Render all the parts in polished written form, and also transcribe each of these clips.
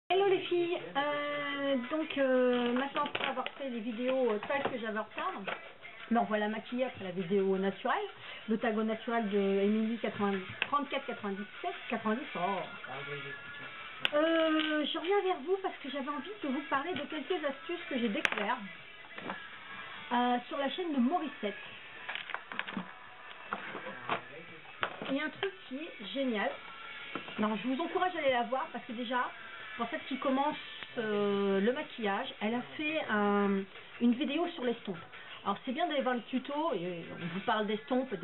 Hello les filles, maintenant après avoir fait les vidéos telles que j'avais en retard, me revoilà maquillée après la vidéo naturelle, le tag au naturel de Emily 34 97 90. Je reviens vers vous parce que j'avais envie de vous parler de quelques astuces que j'ai découvertes sur la chaîne de Morissette. Il y a un truc qui est génial. Non, je vous encourage à aller la voir parce que déjà, pour celle qui commence le maquillage, elle a fait une vidéo sur l'estompe. Alors c'est bien d'aller voir le tuto et on vous parle d'estompe.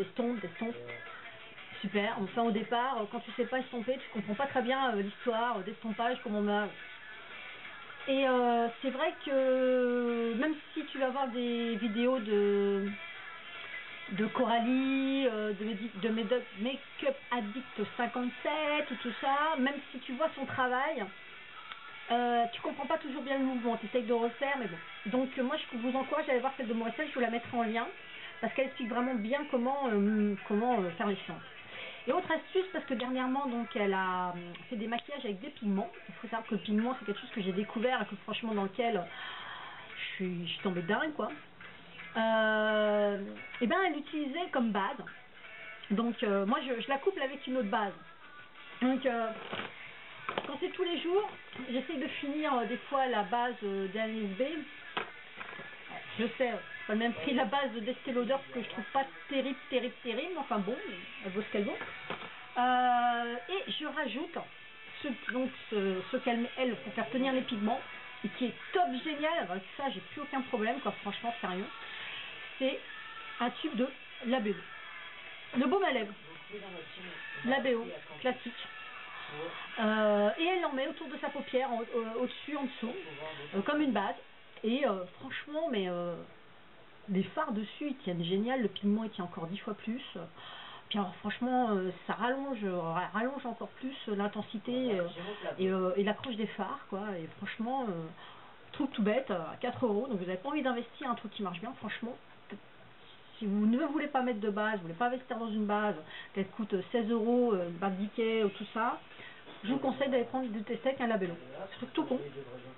Super. Enfin au départ, quand tu sais pas estomper, tu comprends pas très bien l'histoire d'estompage, comment on a. Et c'est vrai que même si tu vas voir des vidéos de Coralie, de Make-up Addict 57 ou tout ça, même si tu vois son travail, tu comprends pas toujours bien le mouvement, tu essayes de refaire, mais bon. Donc moi je vous encourage à aller voir celle de Morissette, je vous la mettrai en lien, parce qu'elle explique vraiment bien comment faire les choses. Et autre astuce, parce que dernièrement donc elle a fait des maquillages avec des pigments. Il faut savoir que le pigment c'est quelque chose que j'ai découvert et que franchement dans lequel je suis tombée dingue quoi. Et ben elle l'utilisait comme base. Donc moi je la couple avec une autre base. Donc quand c'est tous les jours, j'essaye de finir des fois la base d'Alice B. Je sais, c'est pas le même prix la base d'Estée Lauder que je trouve pas terrible. Enfin bon, elle vaut ce qu'elle vaut. Et je rajoute ce qu'elle met elle pour faire tenir les pigments et qui est top génial. Avec ça, j'ai plus aucun problème quoi. Franchement, sérieux. C'est un tube de Labello. Le baume à lèvres. Labello, classique. Et elle en met autour de sa paupière, au-dessus, en dessous, comme une base. Et franchement, mais les fards dessus, ils tiennent génial. Le pigment, il tient encore 10 fois plus. Puis alors, franchement, ça rallonge encore plus l'intensité et l'accroche des fards, quoi. Et franchement, truc tout bête, à 4 €. Donc vous n'avez pas envie d'investir un truc qui marche bien, franchement. Si vous ne voulez pas mettre de base, vous voulez pas investir dans une base qu'elle coûte 16 €, une base d'Ikea ou tout ça, je vous conseille d'aller prendre du tester avec un Labello. C'est tout con.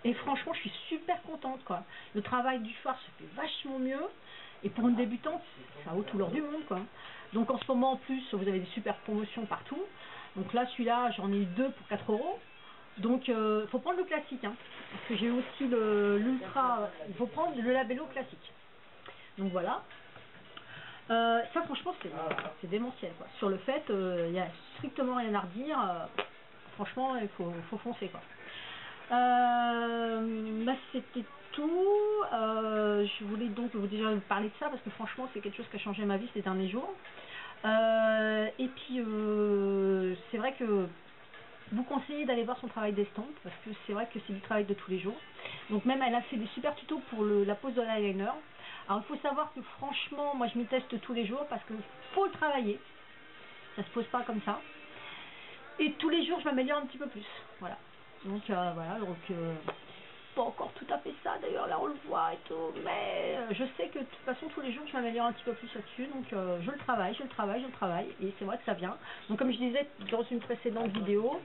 Et franchement, je suis super contente quoi. Le travail du fard se fait vachement mieux. Et pour une débutante, ça vaut tout l'or du monde quoi. Donc en ce moment en plus, vous avez des super promotions partout. Donc là, celui-là, j'en ai eu 2 pour 4 €. Donc faut prendre le classique hein, parce que j'ai aussi l'ultra. Il faut prendre le Labello classique. Donc voilà. Ça franchement c'est démentiel quoi. Sur le fait, il n'y a strictement rien à redire. Franchement, il faut foncer quoi. Bah, c'était tout. Je voulais donc déjà vous parler de ça parce que franchement c'est quelque chose qui a changé ma vie ces derniers jours. Et puis c'est vrai que vous conseillez d'aller voir son travail d'estompe parce que c'est vrai que c'est du travail de tous les jours. Donc même elle a fait des super tutos pour la pose de l'eyeliner. Alors il faut savoir que franchement moi je m'y teste tous les jours parce que faut le travailler. Ça se pose pas comme ça. Et tous les jours je m'améliore un petit peu plus. Voilà. Donc voilà, pas encore tout à fait ça d'ailleurs, là on le voit et tout, mais je sais que de toute façon tous les jours je m'améliore un petit peu plus là-dessus, donc je le travaille, et c'est vrai que ça vient. Donc comme je disais dans une précédente vidéo,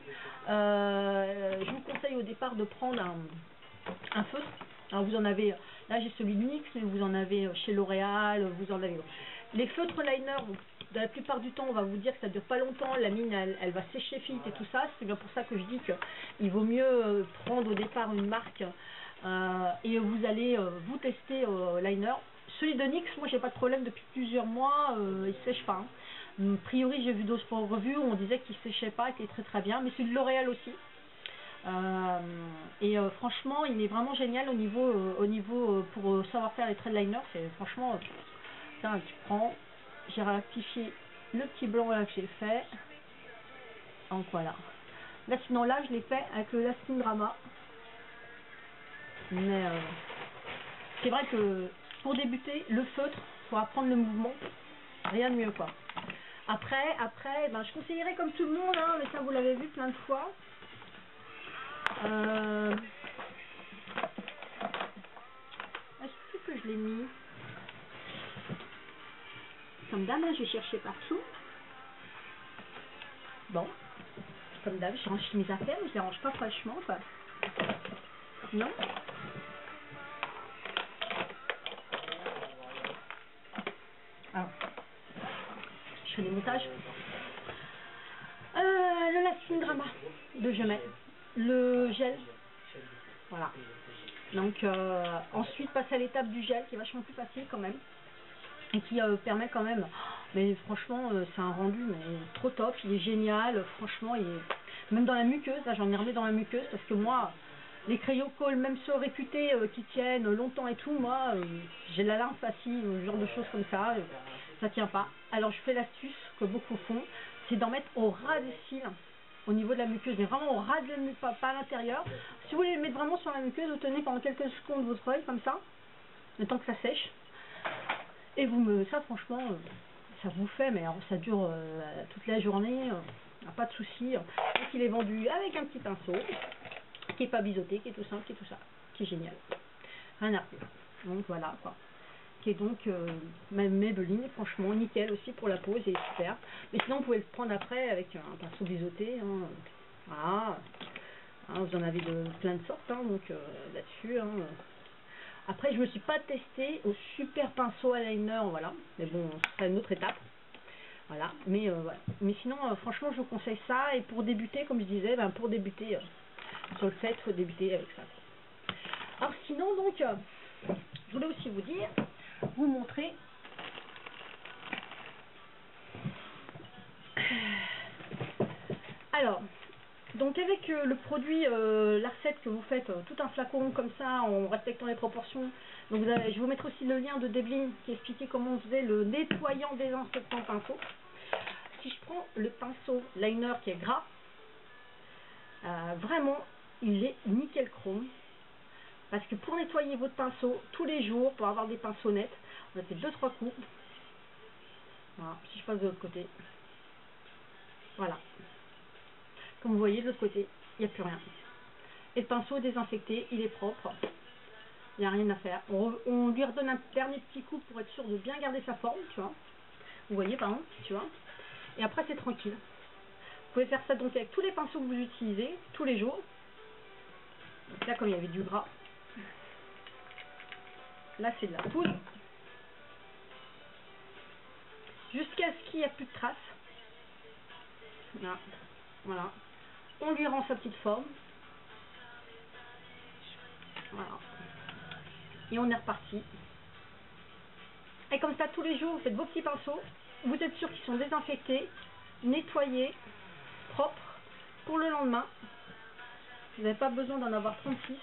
je vous conseille au départ de prendre un feutre. Alors vous en avez, là j'ai celui de NYX, mais vous en avez chez L'Oréal, vous en avez. Les feutres liner, la plupart du temps on va vous dire que ça dure pas longtemps, la mine elle va sécher vite et tout ça, c'est bien pour ça que je dis qu'il vaut mieux prendre au départ une marque et vous allez vous tester liner. Celui de NYX, moi j'ai pas de problème depuis plusieurs mois, il sèche pas. Hein. A priori j'ai vu d'autres revues où on disait qu'il séchait pas, qu'il était très bien, mais celui de L'Oréal aussi. Franchement il est vraiment génial au niveau pour savoir faire les traits de liner. C'est franchement tu prends, j'ai rectifié le petit blanc là que j'ai fait, donc voilà. Là sinon là je l'ai fait avec le Lasting Drama, mais c'est vrai que pour débuter le feutre pour apprendre le mouvement, rien de mieux quoi. Après ben, je conseillerais comme tout le monde hein, mais ça vous l'avez vu plein de fois. Est-ce que je l'ai mis comme d'hab, je vais chercher partout. Bon, comme d'hab, je range mes affaires, mais je les range pas franchement quoi. Non? Alors, je fais des montages. Le Lasting Drama de Gemelle, le gel, voilà. Donc ensuite passe à l'étape du gel qui est vachement plus facile quand même et qui permet quand même, mais franchement c'est un rendu mais trop top, il est génial, franchement il est même dans la muqueuse, là j'en ai remis dans la muqueuse parce que moi les cryocols, même ceux réputés qui tiennent longtemps et tout, moi j'ai la larme facile, ce genre de choses comme ça, ça tient pas. Alors je fais l'astuce que beaucoup font, c'est d'en mettre au ras des cils, au niveau de la muqueuse, mais vraiment au ras de la muqueuse, pas à l'intérieur. Si vous voulez les mettre vraiment sur la muqueuse, vous tenez pendant quelques secondes votre œil comme ça, le temps que ça sèche, et ça franchement, ça vous fait, mais alors, ça dure toute la journée, pas de souci. Donc il est vendu avec un petit pinceau, qui est pas biseauté, qui est tout simple, qui est tout ça, qui est génial. Rien à redire. Donc voilà quoi. Qui est donc même Maybelline, franchement nickel aussi pour la peau, c'est super. Mais sinon vous pouvez le prendre après avec un pinceau biseauté, hein. Voilà. Hein, vous en avez de plein de sortes, hein, donc là-dessus. Hein. Après je me suis pas testée au super pinceau eyeliner, voilà. Mais bon, ce sera une autre étape. Voilà. Mais voilà. Mais sinon, franchement, je vous conseille ça. Et pour débuter, comme je disais, pour débuter sur le fait, il faut débuter avec ça. Alors sinon donc, je voulais aussi vous montrer alors donc avec le produit, la recette que vous faites, tout un flacon comme ça en respectant les proportions. Donc je vous mettrai aussi le lien de Debline qui expliquait comment on faisait le nettoyant désinfectant pinceau. Si je prends le pinceau liner qui est gras, vraiment il est nickel chrome. Parce que pour nettoyer votre pinceau tous les jours, pour avoir des pinceaux nets, on a fait 2-3 coups. Voilà, si je passe de l'autre côté. Voilà. Comme vous voyez, de l'autre côté, il n'y a plus rien. Et le pinceau est désinfecté, il est propre. Il n'y a rien à faire. On lui redonne un dernier petit coup pour être sûr de bien garder sa forme, tu vois. Vous voyez, pardon, tu vois. Et après, c'est tranquille. Vous pouvez faire ça donc avec tous les pinceaux que vous utilisez, tous les jours. Donc là, comme il y avait du gras, là, c'est de la poudre. Jusqu'à ce qu'il n'y ait plus de traces. Là, voilà. On lui rend sa petite forme. Voilà. Et on est reparti. Et comme ça, tous les jours, vous faites vos petits pinceaux. Vous êtes sûr qu'ils sont désinfectés, nettoyés, propres pour le lendemain. Vous n'avez pas besoin d'en avoir 36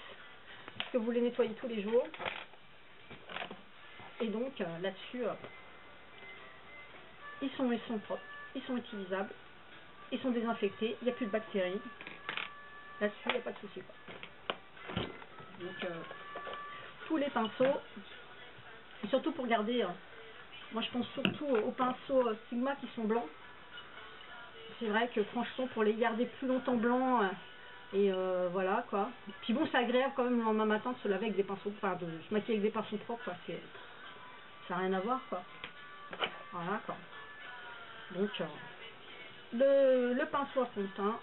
parce que vous les nettoyez tous les jours. Et donc, là-dessus, ils sont propres, ils sont utilisables, ils sont désinfectés, il n'y a plus de bactéries. Là-dessus, il n'y a pas de souci. Donc, tous les pinceaux, et surtout pour garder, moi je pense surtout aux pinceaux Sigma qui sont blancs. C'est vrai que franchement, pour les garder plus longtemps blancs, et voilà quoi. Puis bon, c'est agréable quand même le lendemain matin de se laver avec des pinceaux, enfin de se maquiller avec des pinceaux propres, quoi. Ça n'a rien à voir quoi. Voilà quoi. Donc, le pinceau à fond de teint,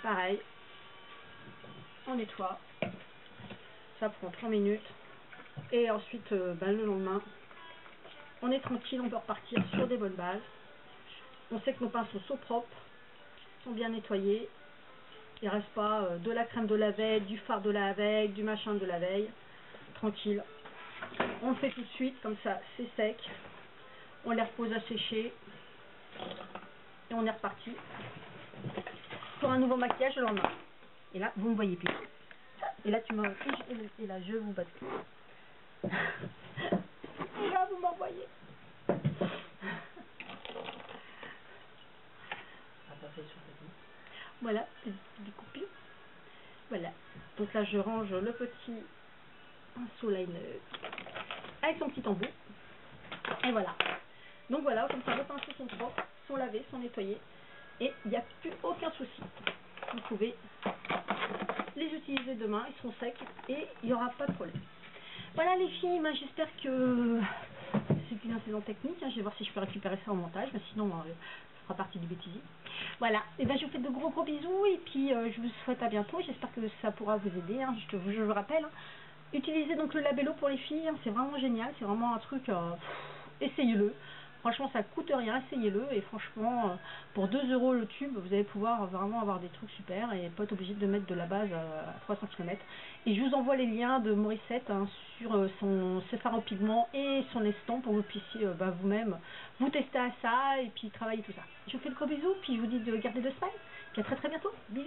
pareil, on nettoie, ça prend 3 minutes, et ensuite le lendemain, on est tranquille, on peut repartir sur des bonnes bases. On sait que nos pinceaux sont propres, sont bien nettoyés, il ne reste pas de la crème de la veille, du fard de la veille, du machin de la veille, tranquille. On le fait tout de suite, comme ça c'est sec, on les repose à sécher, et on est reparti pour un nouveau maquillage le lendemain. Et là, vous me voyez plus. Et là, et là, je vous batte. Et là, vous m'envoyez. Voilà, des coupures. Voilà. Donc là, je range le petit pinceau liner avec son petit embout. Et voilà. Donc voilà, comme ça, vos pinceaux sont propres, sont lavés, sont nettoyés. Et il n'y a plus aucun souci. Vous pouvez les utiliser demain, ils seront secs et il n'y aura pas de problème. Voilà les filles, j'espère que c'est une incident technique. Je vais voir si je peux récupérer ça au montage, mais sinon fera partie du bêtisier. Voilà, et ben je vous fais de gros bisous et puis je vous souhaite à bientôt. J'espère que ça pourra vous aider, hein. Je vous rappelle, hein. Utilisez donc le labello pour les filles, hein. C'est vraiment génial, c'est vraiment un truc, essayez-le. Franchement, ça coûte rien, essayez-le. Et franchement, pour 2 € le tube, vous allez pouvoir vraiment avoir des trucs super et pas être obligé de mettre de la base à 300 km. Et je vous envoie les liens de Morissette, hein, sur ses fards au pigment et son estampe pour que vous puissiez vous-même vous tester à ça et puis travailler tout ça. Je vous fais de gros bisous, puis je vous dis de garder le smile. Puis à très bientôt. Bisous.